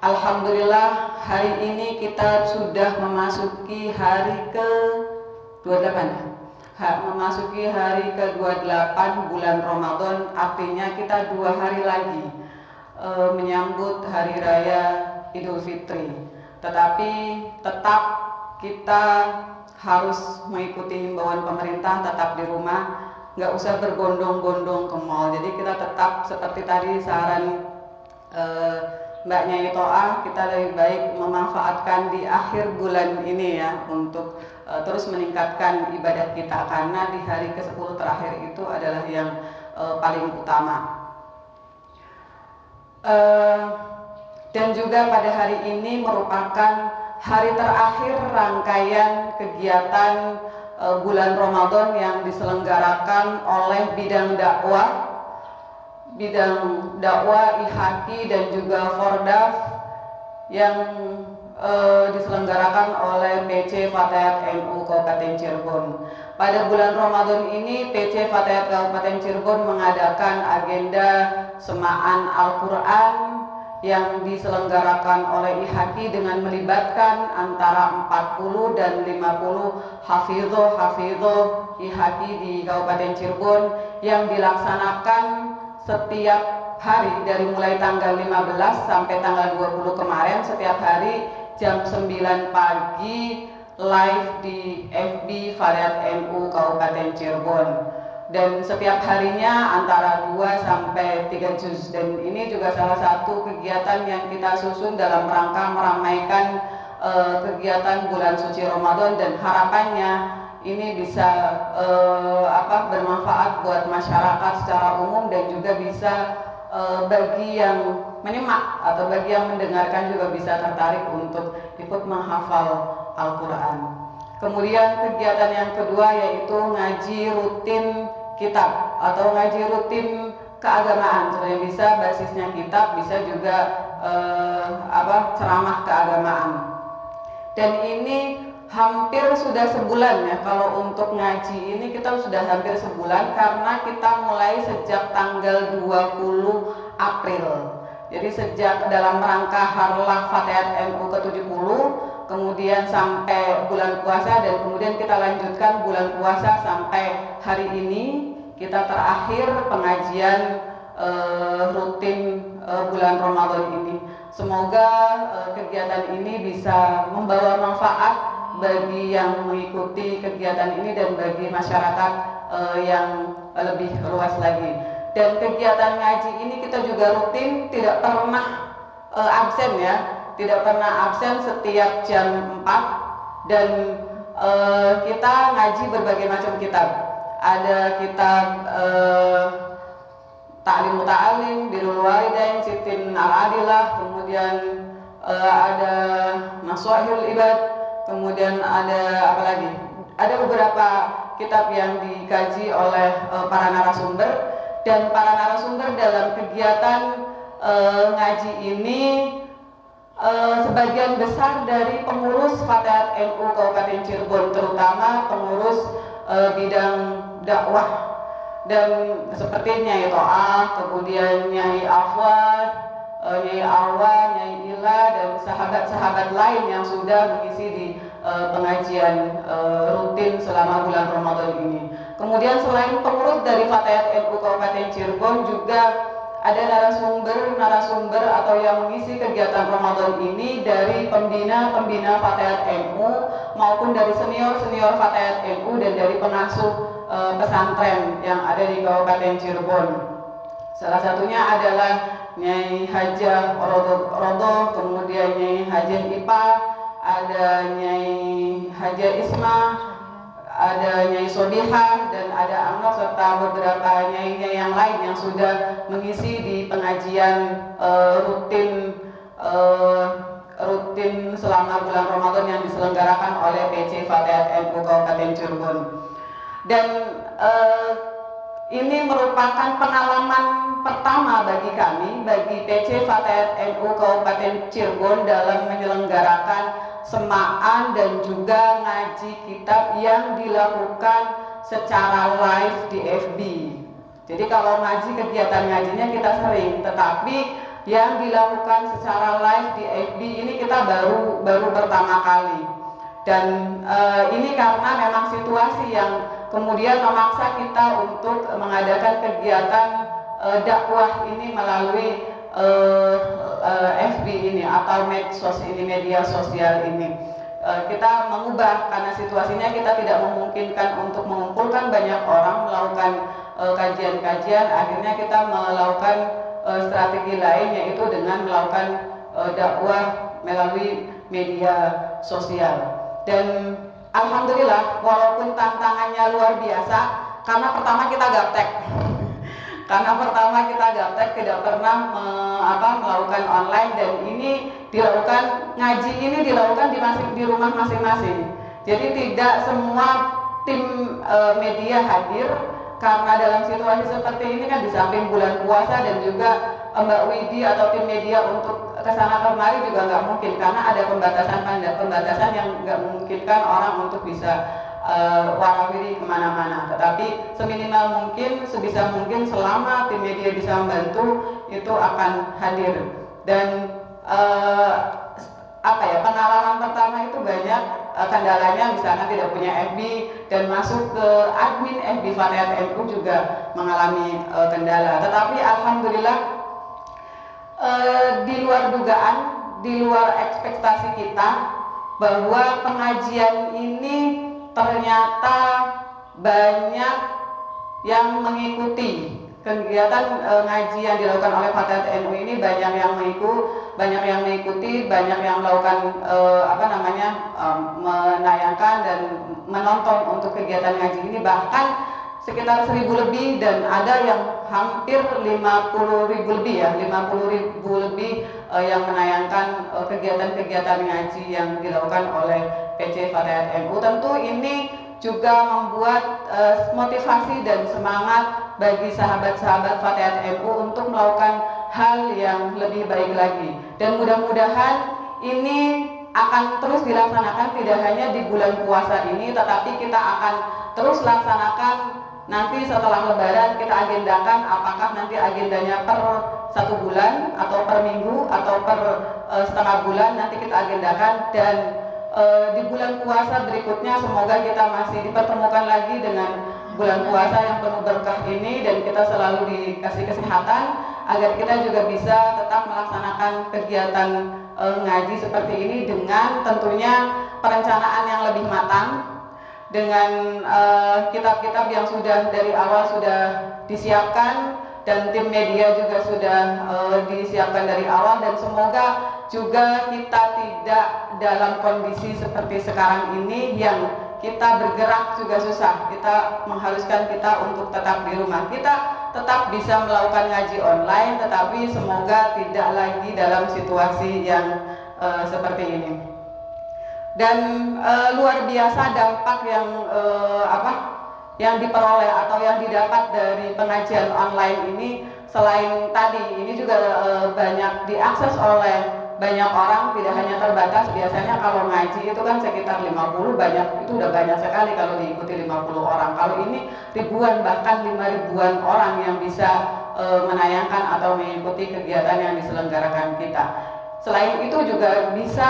alhamdulillah hari ini kita sudah memasuki hari ke-28, memasuki hari ke-28 bulan Ramadan. Artinya kita 2 hari lagi menyambut hari raya Idul Fitri. Tetapi tetap kita harus mengikuti himbauan pemerintah, tetap di rumah, nggak usah berbondong-bondong ke mall. Jadi kita tetap seperti tadi saran Mbak Nyai To'ah, kita lebih baik memanfaatkan di akhir bulan ini ya untuk terus meningkatkan ibadah kita, karena di hari ke-10 terakhir itu adalah yang paling utama. Dan juga pada hari ini merupakan hari terakhir rangkaian kegiatan bulan Ramadan yang diselenggarakan oleh bidang dakwah IHAKI dan juga Fordaf yang diselenggarakan oleh PC Fatayat NU Kabupaten Cirebon. Pada bulan Ramadan ini PC Fatayat Kabupaten Cirebon mengadakan agenda semaan Al-Quran yang diselenggarakan oleh IHAKI dengan melibatkan antara 40 dan 50 hafidhoh IHAKI di Kabupaten Cirebon yang dilaksanakan setiap hari dari mulai tanggal 15 sampai tanggal 20 kemarin, setiap hari jam 9 pagi live di FB Fatayat NU Kabupaten Cirebon, dan setiap harinya antara 2 sampai 3 juz. Dan ini juga salah satu kegiatan yang kita susun dalam rangka meramaikan kegiatan bulan suci Ramadan, dan harapannya ini bisa bermanfaat buat masyarakat secara umum, dan juga bisa bagi yang menyimak atau bagi yang mendengarkan juga bisa tertarik untuk ikut menghafal Al-Quran. Kemudian kegiatan yang kedua yaitu ngaji rutin kitab atau ngaji rutin keagamaan. Sebenarnya bisa basisnya kitab, bisa juga ceramah keagamaan. Dan ini hampir sudah sebulan ya, kalau untuk ngaji ini kita sudah hampir sebulan karena kita mulai sejak tanggal 20 April. Jadi sejak dalam rangka Harlah Fatayat NU ke-70, kemudian sampai bulan puasa, dan kemudian kita lanjutkan bulan puasa sampai hari ini kita terakhir pengajian rutin bulan Ramadan ini. Semoga kegiatan ini bisa membawa manfaat bagi yang mengikuti kegiatan ini dan bagi masyarakat yang lebih luas lagi. Dan kegiatan ngaji ini kita juga rutin, tidak pernah absen ya. tidak pernah absen setiap jam 4 dan kita ngaji berbagai macam kitab. Ada kitab Ta'lim Muta'alim, Birrul Walidain, Sitin Al-Adilah, kemudian ada Nasuhul Ibad, kemudian ada apa lagi? Ada beberapa kitab yang dikaji oleh para narasumber, dan para narasumber dalam kegiatan ngaji ini sebagian besar dari pengurus Fatayat NU Kabupaten Cirebon, terutama pengurus bidang dakwah, dan seperti Nyai To'ah, kemudian Nyai Afwan, Nyai Alwa, Nyai Ila, dan sahabat-sahabat lain yang sudah mengisi di pengajian rutin selama bulan Ramadan ini. Kemudian selain pengurus dari Fatayat NU Kabupaten Cirebon, juga ada narasumber atau yang mengisi kegiatan Ramadan ini dari pembina Fatayat NU maupun dari senior Fatayat NU dan dari pengasuh pesantren yang ada di Kabupaten Cirebon. Salah satunya adalah Nyai Hajah Rodo, kemudian Nyai Hajah Ipa, ada Nyai Hajah Isma, ada Nyai Sobihah, dan ada Angga, serta beberapa nyai-nyai yang lain yang sudah mengisi di pengajian rutin selama bulan Ramadan yang diselenggarakan oleh PC Fatayat NU Kabupaten Cirebon. Dan ini merupakan pengalaman pertama bagi kami, bagi PC Fatayat NU Kabupaten Cirebon dalam menyelenggarakan semaan dan juga ngaji kitab yang dilakukan secara live di FB. Jadi kalau ngaji, kegiatan ngajinya kita sering, tetapi yang dilakukan secara live di FB ini kita baru pertama kali. Dan ini karena memang situasi yang kemudian memaksa kita untuk mengadakan kegiatan dakwah ini melalui FB ini atau medsos ini, media sosial ini. Kita mengubah karena situasinya kita tidak memungkinkan untuk mengumpulkan banyak orang melakukan kajian-kajian. Akhirnya kita melakukan strategi lain, yaitu dengan melakukan dakwah melalui media sosial. Dan alhamdulillah, walaupun tantangannya luar biasa, karena pertama kita gaptek. Tidak pernah melakukan online, dan ini dilakukan, ngaji ini dilakukan di rumah masing-masing. Jadi tidak semua tim media hadir, karena dalam situasi seperti ini kan di samping bulan puasa dan juga Mbak Widi atau tim media untuk kesana kemari juga nggak mungkin, karena ada pembatasan yang nggak memungkinkan orang untuk bisa warawiri kemana-mana. Tetapi seminimal mungkin, sebisa mungkin selama tim media bisa membantu, itu akan hadir. Dan pengalaman pertama itu banyak kendalanya, misalnya tidak punya FB, dan masuk ke admin FB Fatayat NU juga mengalami kendala. Tetapi alhamdulillah, di luar dugaan, di luar ekspektasi kita, bahwa pengajian ini ternyata banyak yang mengikuti kegiatan ngaji yang dilakukan oleh Fatayat NU ini. Banyak yang mengikuti, banyak yang melakukan menayangkan dan menonton untuk kegiatan ngaji ini, bahkan sekitar 1.000 lebih, dan ada yang hampir 50.000 lebih yang menayangkan kegiatan-kegiatan ngaji yang dilakukan oleh PC Fatayat NU. Tentu ini juga membuat motivasi dan semangat bagi sahabat-sahabat Fatayat NU untuk melakukan hal yang lebih baik lagi. Dan mudah-mudahan ini akan terus dilaksanakan, tidak hanya di bulan puasa ini, tetapi kita akan terus laksanakan nanti setelah Lebaran. Kita agendakan apakah nanti agendanya per 1 bulan atau per minggu atau per setengah bulan, nanti kita agendakan. Dan di bulan puasa berikutnya semoga kita masih dipertemukan lagi dengan bulan puasa yang penuh berkah ini, dan kita selalu dikasih kesehatan agar kita juga bisa tetap melaksanakan kegiatan ngaji seperti ini dengan tentunya perencanaan yang lebih matang, dengan kitab-kitab yang sudah dari awal sudah disiapkan, dan tim media juga sudah disiapkan dari awal. Dan semoga juga kita tidak dalam kondisi seperti sekarang ini yang kita bergerak juga susah. Kita mengharuskan kita untuk tetap di rumah. Kita tetap bisa melakukan ngaji online, tetapi semoga tidak lagi dalam situasi yang seperti ini. Dan luar biasa dampak yang diperoleh atau yang didapat dari pengajian online ini. Selain tadi, ini juga banyak diakses oleh banyak orang, tidak hanya terbatas. Biasanya kalau ngaji itu kan sekitar 50, itu udah banyak sekali kalau diikuti 50 orang. Kalau ini ribuan, bahkan 5.000-an orang yang bisa menayangkan atau mengikuti kegiatan yang diselenggarakan kita. Selain itu juga bisa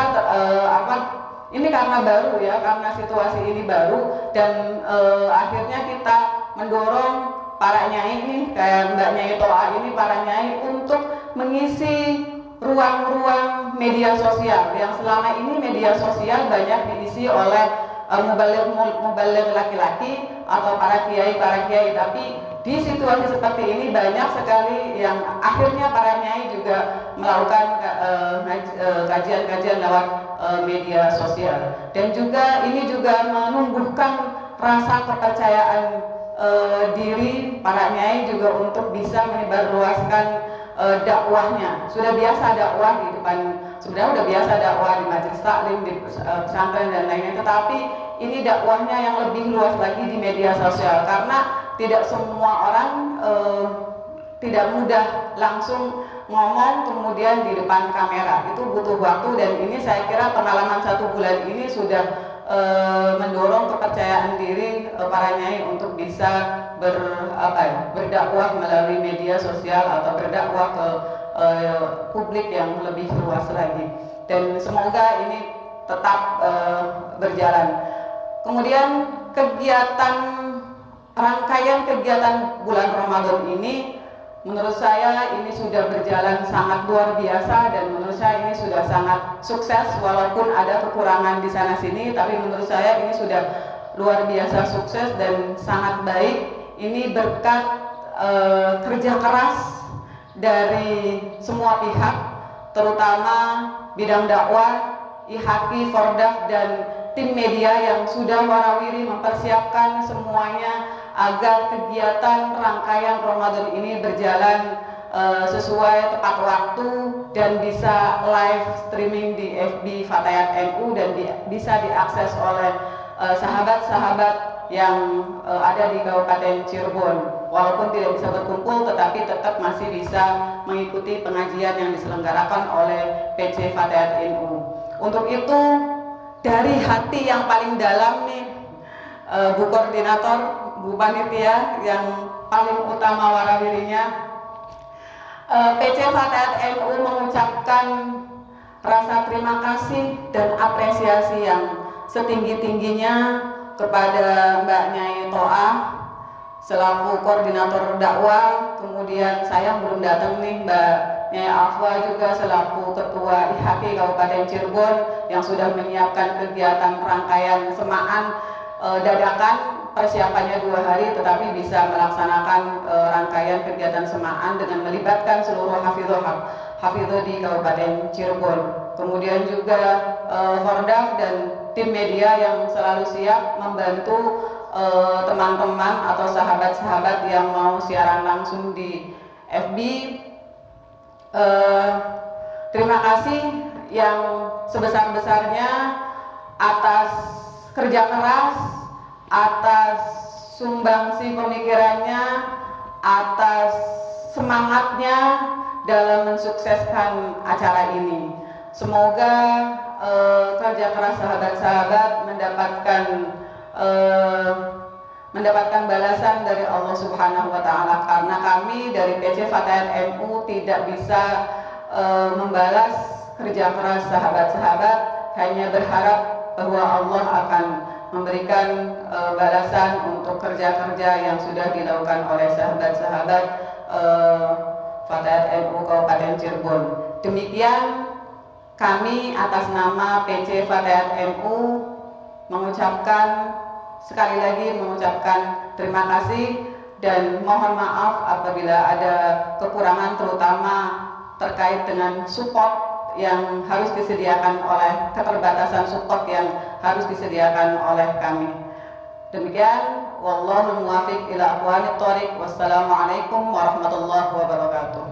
ini karena baru ya, karena situasi ini baru, dan akhirnya kita mendorong para nyai ini, kayak Mbak Nyai Toa ini, para nyai untuk mengisi ruang-ruang media sosial yang selama ini media sosial banyak diisi oleh mubaligh laki-laki atau para kiai, tapi di situasi seperti ini banyak sekali yang akhirnya para nyai juga melakukan kajian-kajian lewat media sosial, dan juga ini juga menumbuhkan rasa kepercayaan diri para nyai juga untuk bisa menyebarluaskan dakwahnya. Sudah biasa dakwah di depan, sebenarnya sudah biasa dakwah di majelis taklim, di pesantren dan lainnya, tetapi ini dakwahnya yang lebih luas lagi di media sosial, karena tidak semua orang tidak mudah langsung ngomong kemudian di depan kamera, itu butuh waktu. Dan ini saya kira pengalaman 1 bulan ini sudah mendorong kepercayaan diri para nyai untuk bisa berdakwah melalui media sosial atau berdakwah ke publik yang lebih luas lagi, dan semoga ini tetap berjalan. Kemudian rangkaian kegiatan bulan Ramadan ini menurut saya ini sudah berjalan sangat luar biasa, dan menurut saya ini sudah sangat sukses, walaupun ada kekurangan di sana sini, tapi menurut saya ini sudah luar biasa sukses dan sangat baik. Ini berkat kerja keras dari semua pihak, terutama bidang dakwah, IHAKI, Fordaf, dan tim media yang sudah warawiri mempersiapkan semuanya agar kegiatan rangkaian Ramadan ini berjalan sesuai tepat waktu dan bisa live streaming di FB Fatayat NU dan bisa diakses oleh sahabat-sahabat yang ada di Kabupaten Cirebon. Walaupun tidak bisa berkumpul, tetapi tetap masih bisa mengikuti pengajian yang diselenggarakan oleh PC Fatayat NU. Untuk itu, dari hati yang paling dalam nih, Bu Koordinator, Bu Panitia yang paling utama warawirinya, PC Fatayat NU mengucapkan rasa terima kasih dan apresiasi yang setinggi-tingginya kepada Mbak Nyai Toa selaku koordinator dakwah. Kemudian saya belum datang nih, Mbak Nyai Afwa juga selaku ketua IHAKI Kabupaten Cirebon yang sudah menyiapkan kegiatan rangkaian semaan dadakan, persiapannya 2 hari, tetapi bisa melaksanakan rangkaian kegiatan semaan dengan melibatkan seluruh hafidho di Kabupaten Cirebon. Kemudian juga Fordaf dan tim media yang selalu siap membantu teman-teman atau sahabat-sahabat yang mau siaran langsung di FB. Terima kasih yang sebesar-besarnya atas kerja keras, atas sumbangsi pemikirannya, atas semangatnya dalam mensukseskan acara ini. Semoga kerja keras sahabat-sahabat mendapatkan balasan dari Allah Subhanahu wa Ta'ala, karena kami dari PC Fatayat NU tidak bisa membalas kerja keras sahabat-sahabat, hanya berharap bahwa Allah akan memberikan balasan untuk kerja-kerja yang sudah dilakukan oleh sahabat-sahabat Fatayat NU Kabupaten Cirebon. Demikian kami atas nama PC Fatayat NU sekali lagi mengucapkan terima kasih dan mohon maaf apabila ada kekurangan, terutama terkait dengan support yang harus disediakan oleh keterbatasan support yang harus disediakan oleh kami. Demikian, wallahul muwaffiq ila aqwamit thoriq. Wassalamualaikum warahmatullahi wabarakatuh.